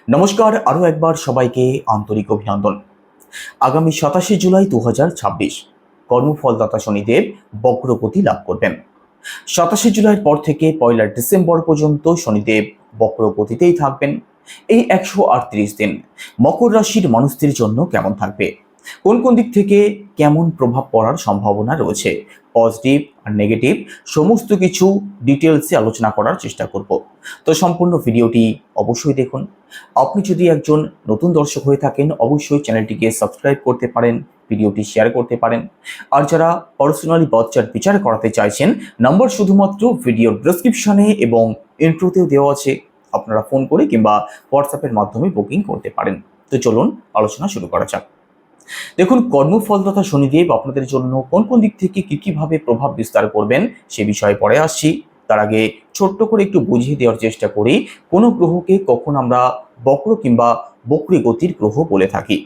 নমস্কার, আরও একবার সবাইকে আন্তরিক অভিনন্দন। আগামী 27 জুলাই 2026 কর্মফলদাতা শনিদেব বক্রগতি লাভ করবেন। 27 জুলাইয়ের পর থেকে 1 ডিসেম্বর পর্যন্ত শনিদেব বক্রগতিতেই থাকবেন। এই 138 দিন মকর রাশির মানুষদের জন্য কেমন থাকবে, কোন কোন দিক থেকে কেমন প্রভাব পড়ার সম্ভাবনা রয়েছে, পজিটিভ আর নেগেটিভ সমস্ত কিছু ডিটেলসে আলোচনা করার চেষ্টা করব। তো সম্পূর্ণ ভিডিওটি অবশ্যই দেখুন। আপনি যদি একজন নতুন দর্শক হয়ে থাকেন, অবশ্যই চ্যানেলটিকে সাবস্ক্রাইব করতে পারেন, ভিডিওটি শেয়ার করতে পারেন। আর যারা পার্সোনালি বাচ্চার বিচার করাতে চাইছেন, নাম্বার শুধুমাত্র ভিডিওর ডেসক্রিপশনে এবং ইন্ট্রোতেও দেওয়া আছে, আপনারা ফোন করে কিংবা হোয়াটসঅ্যাপের মাধ্যমে বুকিং করতে পারেন। তো চলুন আলোচনা শুরু করা যাক। দেখুন, কর্মফল তথা শনিদেব আপনাদের জন্য কোন কোন দিক থেকে কিভাবে প্রভাব বিস্তার করবেন সে বিষয়ে পরে আসছি। তার আগে ছোট্ট করে একটু বুঝিয়ে দেওয়ার চেষ্টা করি কোনো গ্রহকে কখন আমরা বক্র কিংবা বক্রী গতির গ্রহ বলে থাকি।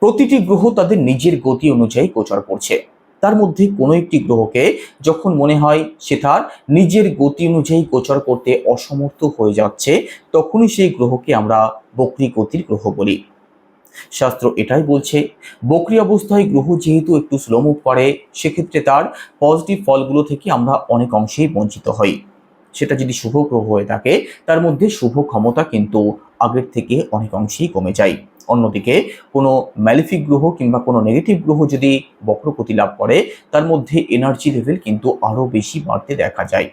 প্রতিটি গ্রহ তাদের নিজের গতি অনুযায়ী গোচর করছে। তার মধ্যে কোনো একটি গ্রহকে যখন মনে হয় সে তার নিজের গতি অনুযায়ী গোচর করতে অসমর্থ হয়ে যাচ্ছে, তখনই সেই গ্রহকে আমরা বক্রী গতির গ্রহ বলি। শাস্ত্র এটাই বলছে, বক্রী অবস্থায় গ্রহ যেহেতু একটু স্লো মুভ করে, সেক্ষেত্রে তার পজিটিভ ফলগুলো থেকে আমরা অনেক অংশেই বঞ্চিত হই। সেটা যদি শুভ গ্রহ হয়ে থাকে, তার মধ্যে শুভ ক্ষমতা কিন্তু আগের থেকে অনেক অংশেই কমে যায়। অন্যদিকে কোনো ম্যালিফিক গ্রহ কিংবা কোনো নেগেটিভ গ্রহ যদি বক্রগতি লাভ করে, তার মধ্যে এনার্জি লেভেল কিন্তু আরও বেশি বাড়তে দেখা যায়।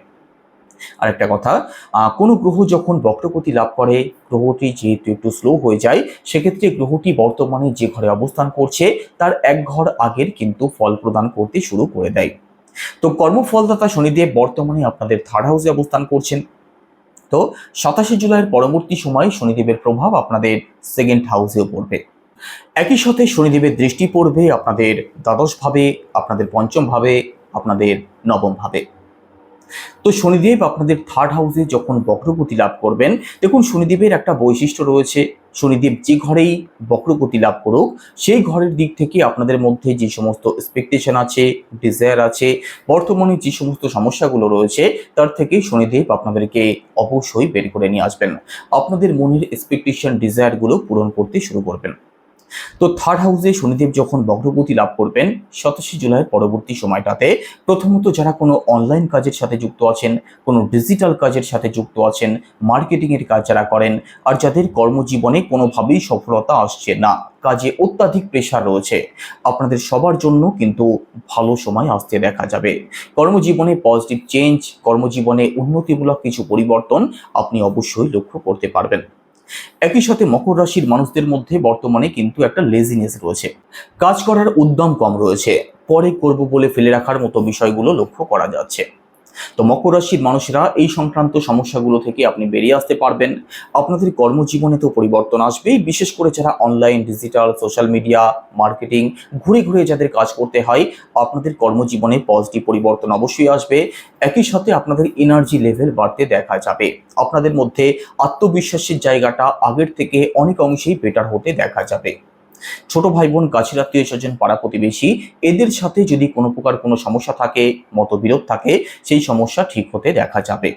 আরেকটা কথা, কোনো গ্রহ যখন বক্রগতি লাভ করে, গ্রহটি যেহেতু একটু স্লো হয়ে যায়, সেক্ষেত্রে গ্রহটি বর্তমানে যে ঘরে অবস্থান করছে তার এক ঘর আগের কিন্তু ফল প্রদান করতে শুরু করে দেয়। তো কর্মফলদাতা শনিদেব বর্তমানে আপনাদের থার্ড হাউসে অবস্থান করছেন। তো 27 জুলাইয়ের পরবর্তী সময় শনিদেবের প্রভাব আপনাদের সেকেন্ড হাউসেও পড়বে। একই সাথে শনিদেবের দৃষ্টি পড়বে আপনাদের দ্বাদশ ভাবে, আপনাদের পঞ্চম ভাবে, আপনাদের নবম ভাবে। তো শনিদেব আপনাদের থার্ড হাউসে যখন বক্রগতি লাভ করবেন, দেখুন শনিদেবের একটা বৈশিষ্ট্য রয়েছে, শনিদেব যে ঘরেই বক্রগতি লাভ করুক, সেই ঘরের দিক থেকে আপনাদের মধ্যে যে সমস্ত এক্সপেকটেশন আছে, ডিজায়ার আছে, বর্তমানে যে সমস্ত সমস্যাগুলো রয়েছে, তার থেকে শনিদেব আপনাদেরকে অবশ্যই বের করে নিয়ে আসবেন। আপনাদের মনের এক্সপেকটেশন ডিজায়ারগুলো পূরণ করতে শুরু করবেন। তো থার্ড হাউসে শনিদেব যখন বক্রগতি লাভ করবেন 27 জুলাইয়ের পরবর্তী সময়টাতে, প্রথমত যারা কোনো অনলাইন কাজের সাথে যুক্ত আছেন, কোনো ডিজিটাল কাজের সাথে যুক্ত আছেন, মার্কেটিংয়ের কাজ যারা করেন, আর যাদের কর্মজীবনে কোনোভাবেই সফলতা আসছে না, কাজে অত্যাধিক প্রেশার রয়েছে, আপনাদের সবার জন্য কিন্তু ভালো সময় আসতে দেখা যাবে। কর্মজীবনে পজিটিভ চেঞ্জ, কর্মজীবনে উন্নতিমূলক কিছু পরিবর্তন আপনি অবশ্যই লক্ষ্য করতে পারবেন। একই সাথে মকর রাশির মানুষদের মধ্যে বর্তমানে কিন্তু একটা লেজিনেস রয়েছে, কাজ করার উদ্যম কম রয়েছে, পরে করব বলে ফেলে রাখার মতো বিষয়গুলো লক্ষ্য করা যাচ্ছে। তো মকর রাশির মানুষেরা এই সংক্রান্ত সমস্যাগুলো থেকে আপনি বেরিয়ে আসতে পারবেন। আপনাদের কর্মজীবনে তো পরিবর্তন আসবেই, বিশেষ করে যারা online, digital, social media, marketing ঘুরে ঘুরে যাদের কাজ করতে হয়, আপনাদের কর্মজীবনে পজিটিভ পরিবর্তন অবশ্যই আসবে। একই সাথে আপনাদের এনার্জি লেভেল বাড়তে দেখা যাবে। আপনাদের মধ্যে আত্মবিশ্বাসের জায়গাটা আগের থেকে অনেক অংশেই বেটার হতে দেখা যাবে। ছোট ভাই বোন, কাছের আত্মীয় স্বজন, পাড়া প্রতিবেশী, এদের সাথে যদি কোনো প্রকার কোনো সমস্যা থাকে, মতবিরোধ থাকে, সেই সমস্যা ঠিক হতে দেখা যাবে।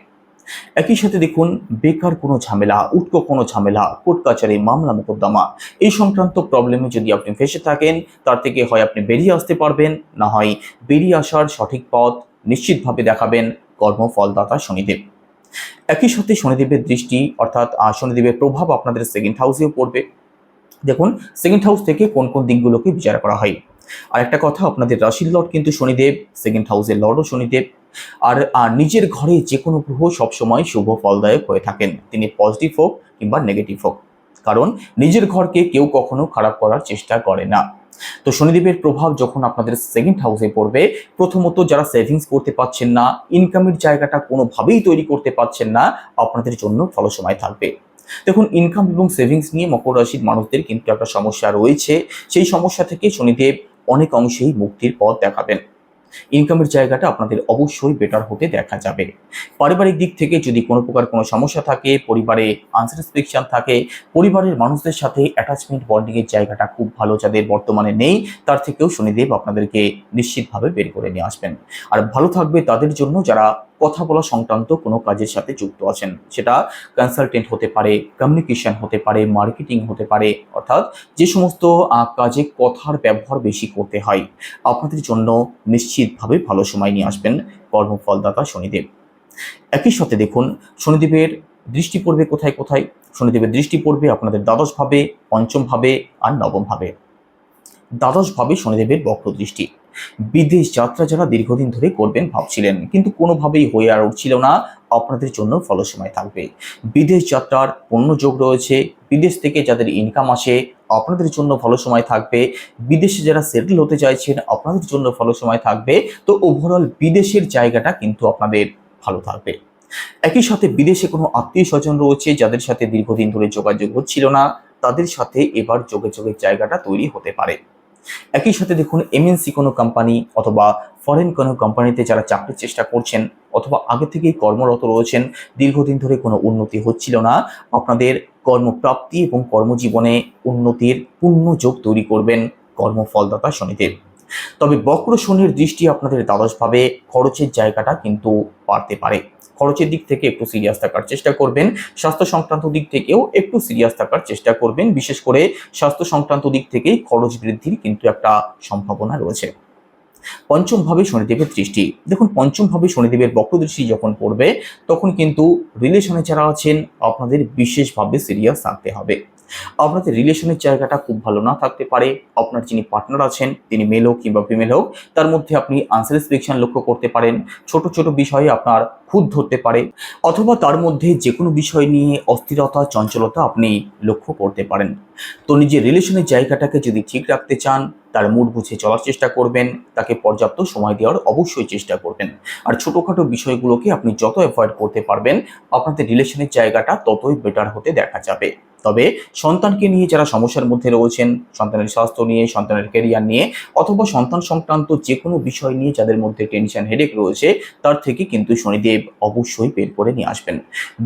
একই সাথে দেখুন, বেকার কোনো ঝামেলা, উটকো কোনো ঝামেলা, কোর্ট কাচারি, মামলা মোকদ্দমা, এই সংক্রান্ত প্রবলেমে যদি আপনি ফেসে থাকেন, তার থেকে হয় আপনি বেরিয়ে আসতে পারবেন, না হয় বেরিয়ে আসার সঠিক পথ নিশ্চিতভাবে দেখাবেন কর্মফলদাতা শনিদেব। একই সাথে শনিদেবের দৃষ্টি অর্থাৎ শনিদেবের প্রভাব আপনাদের সেকেন্ড হাউসেও পড়বে। দেখুন, সেকেন্ড হাউস থেকে কোন কোন দিকগুলোকে বিচার করা হয়। আর একটা কথা, আপনাদের রাশির লর্ড কিন্তু শনিদেব, সেকেন্ড হাউসের লর্ডও শনিদেব। আর নিজের ঘরে যে কোনো গ্রহ সবসময় শুভ ফলদায়ক হয়ে থাকেন, তিনি পজিটিভ হোক কিংবা নেগেটিভ হোক, কারণ নিজের ঘরকে কেউ কখনো খারাপ করার চেষ্টা করে না। তো শনিদেবের প্রভাব যখন আপনাদের সেকেন্ড হাউসে পড়বে, প্রথমত যারা সেভিংস করতে পারছেন না, ইনকামের জায়গাটা কোনোভাবেই তৈরি করতে পারছেন না, আপনাদের জন্য ভালো সময় থাকবে। দেখুন, ইনকাম এবং সেভিংস নিয়ে মকর রাশির মানুষদের কিন্তু একটা সমস্যা রয়েছে, সেই সমস্যা থেকে শনিদেব অনেক অংশেই মুক্তির পথ দেখাবেন। ইনকামের জায়গাটা আপনাদের অবশ্যই বেটার হতে দেখা যাবে। পারিবারিক দিক থেকে যদি কোনো প্রকার কোনো সমস্যা থাকে, পরিবারে আনস্যাটিসফ্যাকশন থাকে, পরিবারের মানুষদের সাথে অ্যাটাচমেন্ট বন্ডিংয়ের জায়গাটা খুব ভালো যাদের বর্তমানে নেই, তার থেকেও শনিদেব আপনাদেরকে নিশ্চিতভাবে বের করে নিয়ে আসবেন। আর ভালো থাকবে তাদের জন্য যারা কথা বলা সংক্রান্ত কোনো কাজের সাথে যুক্ত আছেন, সেটা কনসালটেন্ট হতে পারে, কমিউনিকেশন হতে পারে, মার্কেটিং হতে পারে, অর্থাৎ যে সমস্ত কাজে কথার ব্যবহার বেশি করতে হয়, আপনাদের জন্য নিশ্চিতভাবে ভালো সময় নিয়ে আসবেন কর্মফলদাতা শনিদেব। একই সাথে দেখুন, শনিদেবের দৃষ্টি পড়বে কোথায় কোথায়? শনিদেবের দৃষ্টি পড়বে আপনাদের দ্বাদশ ভাবে, পঞ্চম ভাবে আর নবম ভাবে। দ্বাদশ ভাবে শনিদেবের বক্র দৃষ্টি। বিদেশ যাত্রা যারা দীর্ঘদিন ধরে করবেন ভাবছিলেন কিন্তু কোনোভাবেই হয়ে আর উঠছিল না, আপনাদের জন্য ফলসময় থাকবে। বিদেশ যাত্রার পূর্ণ যোগ রয়েছে। বিদেশ থেকে যাদের ইনকাম আসে, আপনাদের জন্য ভালো সময় থাকবে। বিদেশে যারা সেটেল হতে চাইছেন, আপনাদের জন্য ভালো সময় থাকবে। তো ওভারঅল বিদেশের জায়গাটা কিন্তু আপনাদের ভালো থাকবে। একই সাথে বিদেশে কোনো আত্মীয় স্বজন রয়েছে যাদের সাথে দীর্ঘদিন ধরে যোগাযোগ হচ্ছিল না, তাদের সাথে এবার যোগাযোগের জায়গাটা তৈরি হতে পারে। একই সাথে দেখুন, এমএনসি কোনো কোম্পানি অথবা ফরেন কোনো কোম্পানিতে যারা চাকরির চেষ্টা করছেন অথবা আগে থেকেই কর্মরত রয়েছেন, দীর্ঘদিন ধরে কোনো উন্নতি হচ্ছিল না, আপনাদের কর্মপ্রাপ্তি এবং কর্মজীবনে উন্নতির পূর্ণ যোগ তৈরি করবেন কর্মফলদাতা শনিদেব। তবে বক্র শনির দৃষ্টি আপনাদের দ্বাদশভাবে, খরচের জায়গাটা কিন্তু বাড়তে পারে। খরচের দিক থেকে একটু সিরিয়াস থাকার চেষ্টা করবেন। স্বাস্থ্য সংক্রান্ত দিক থেকেও একটু সিরিয়াস থাকার চেষ্টা করবেন। বিশেষ করে স্বাস্থ্য সংক্রান্ত দিক থেকেই খরচ বৃদ্ধির কিন্তু একটা সম্ভাবনা রয়েছে। পঞ্চম ভাবে শনিদেবের দৃষ্টি। দেখুন, পঞ্চম ভাবে শনিদেবের বক্র দৃষ্টি যখন পড়বে, তখন কিন্তু রিলেশনে যারা আছেন আপনাদের বিশেষভাবে সিরিয়াস থাকতে হবে। আপনাদের রিলেশনের জায়গাটা খুব ভালো না থাকতে পারে। আপনার যিনি পার্টনার আছেন, তিনি মেল হোক কিংবা ফিমেল হোক, তার মধ্যে আপনি আনস্যাটিসফ্যাকশন লক্ষ্য করতে পারেন। ছোট ছোট বিষয়ে আপনার খুঁত ধরতে পারে, অথবা তার মধ্যে যে কোনো বিষয় নিয়ে অস্থিরতা, চঞ্চলতা আপনি লক্ষ্য করতে পারেন। তো নিজের রিলেশনের জায়গাটাকে যদি ঠিক রাখতে চান, তার মুড বুঝে চলার চেষ্টা করবেন, তাকে পর্যাপ্ত সময় দেওয়ার অবশ্যই চেষ্টা করবেন। আর ছোটোখাটো বিষয়গুলোকে আপনি যত অ্যাভয়েড করতে পারবেন, আপনাদের রিলেশনের জায়গাটা ততই বেটার হতে দেখা যাবে। তবে সন্তানকে নিয়ে যারা সমস্যার মধ্যে রয়েছেন, সন্তানের স্বাস্থ্য নিয়ে, সন্তানের ক্যারিয়ার নিয়ে, অথবা সন্তান সংক্রান্ত যে কোনো বিষয় নিয়ে যাদের মধ্যে টেনশন, হেডেক রয়েছে, তার থেকে কিন্তু শনিদেব অবশ্যই বের করে নিয়ে আসবেন।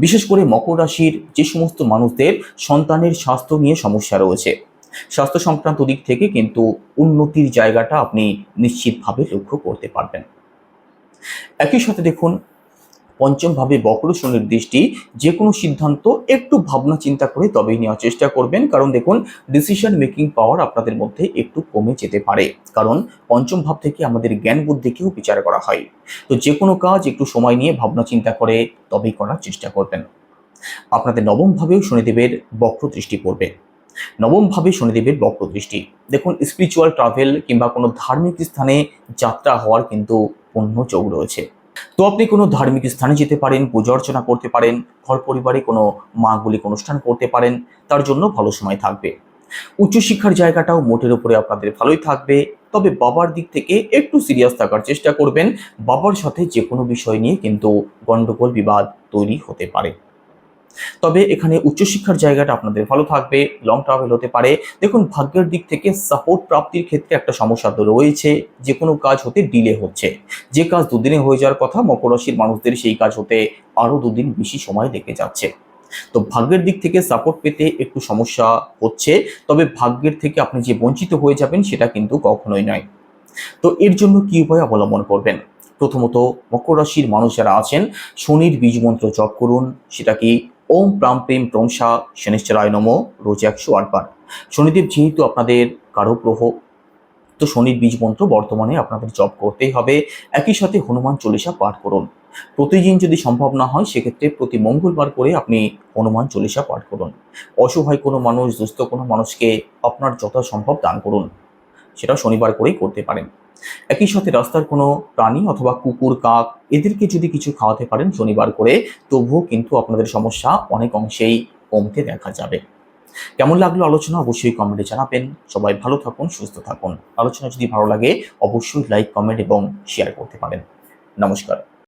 বিশেষ করে মকর রাশির যে সমস্ত মানুষদের সন্তানের স্বাস্থ্য নিয়ে সমস্যা রয়েছে, স্বাস্থ্য সংক্রান্ত দিক থেকে কিন্তু উন্নতির জায়গাটা আপনি নিশ্চিতভাবে লক্ষ্য করতে পারবেন। একই সাথে দেখুন, পঞ্চম ভাবে বক্র শনির দৃষ্টি, যে কোনো সিদ্ধান্ত একটু ভাবনা চিন্তা করে তবেই নেওয়ার চেষ্টা করবেন। কারণ দেখুন, ডিসিশন মেকিং পাওয়ার আপনাদের মধ্যে একটু কমে যেতে পারে। কারণ পঞ্চম ভাব থেকে আমাদের জ্ঞান বুদ্ধিকেও বিচার করা হয়। তো যে কোনো কাজ একটু সময় নিয়ে ভাবনা চিন্তা করে তবেই করার চেষ্টা করবেন। আপনাদের নবম ভাবেও শনিদেবের বক্র দৃষ্টি পড়বে। নবম ভাবে শনিদেবের বক্র দৃষ্টি। দেখুন, স্পিরিচুয়াল ট্রাভেল কিংবা কোনো ধার্মিক স্থানে যাত্রা হওয়ার কিন্তু পূর্ণ যোগ রয়েছে। তো আপনি কোনো ধার্মিক স্থানে যেতে পারেন, পূজা অর্চনা করতে পারেন, ঘর পরিবারে কোনো মাঙ্গলিক অনুষ্ঠান করতে পারেন, তার জন্য ভালো সময় থাকবে। উচ্চশিক্ষার জায়গাটাও মোটের উপরে আপনাদের ভালোই থাকবে। তবে বাবার দিক থেকে একটু সিরিয়াস থাকার চেষ্টা করবেন। বাবার সাথে যে কোনো বিষয় নিয়ে কিন্তু গন্ডগোল, বিবাদ তৈরি হতে পারে। তবে এখানে উচ্চশিক্ষার জায়গাটা আপনাদের ভালো থাকবে, লং ট্রাভেল হতে পারে। দেখুন, ভাগ্যের দিক থেকে সাপোর্ট প্রাপ্তির ক্ষেত্রে একটা সমস্যা তো রয়েছে, যে কোনো কাজ হতে ডিলে হচ্ছে। যে কাজ দুদিনে হয়ে যাওয়ার কথা, মকর রাশির মানুষদের সেই কাজ হতে আরও দুদিন বেশি সময় লেগে যাচ্ছে। তো ভাগ্যের দিক থেকে সাপোর্ট পেতে একটু সমস্যা হচ্ছে, তবে ভাগ্যের থেকে আপনি যে বঞ্চিত হয়ে যাবেন সেটা কিন্তু কখনোই নয়। তো এর জন্য কি উপায় অবলম্বন করবেন? প্রথমত, মকর রাশির মানুষ যারা আছেন, শনির বীজ মন্ত্র জপ করুন। সেটা কি? ওম প্রাম প্রেম প্রংসা শনিশ্চরায় নমঃ, রোজ 108 বার। শনিদেব যেহেতু আপনাদের কারক গ্রহ, তো শনির বীজ মন্ত্র বর্তমানে আপনাদের জপ করতেই হবে। একই সাথে হনুমান চল্লিশা পাঠ করুন। প্রতিদিন যদি সম্ভব না হয়, সেক্ষেত্রে প্রতি মঙ্গলবার করে আপনি হনুমান চল্লিশা পাঠ করুন। অসহায় কোনো মানুষ, দুস্থ কোনো মানুষকে আপনার যথাসম্ভব দান করুন। সেটা শনিবার করেই করতে পারেন। একই সাথে রাস্তার কোনো প্রাণী অথবা কুকুর, কাক, এদেরকে যদি কিছু খাওয়াতে পারেন শনিবার করে, তবুও কিন্তু আপনাদের সমস্যা অনেক অংশেই কমতে দেখা যাবে। কেমন লাগলো আলোচনা অবশ্যই কমেন্টে জানাবেন। সবাই ভালো থাকুন, সুস্থ থাকুন। আলোচনা যদি ভালো লাগে অবশ্যই লাইক, কমেন্ট এবং শেয়ার করতে পারেন। নমস্কার।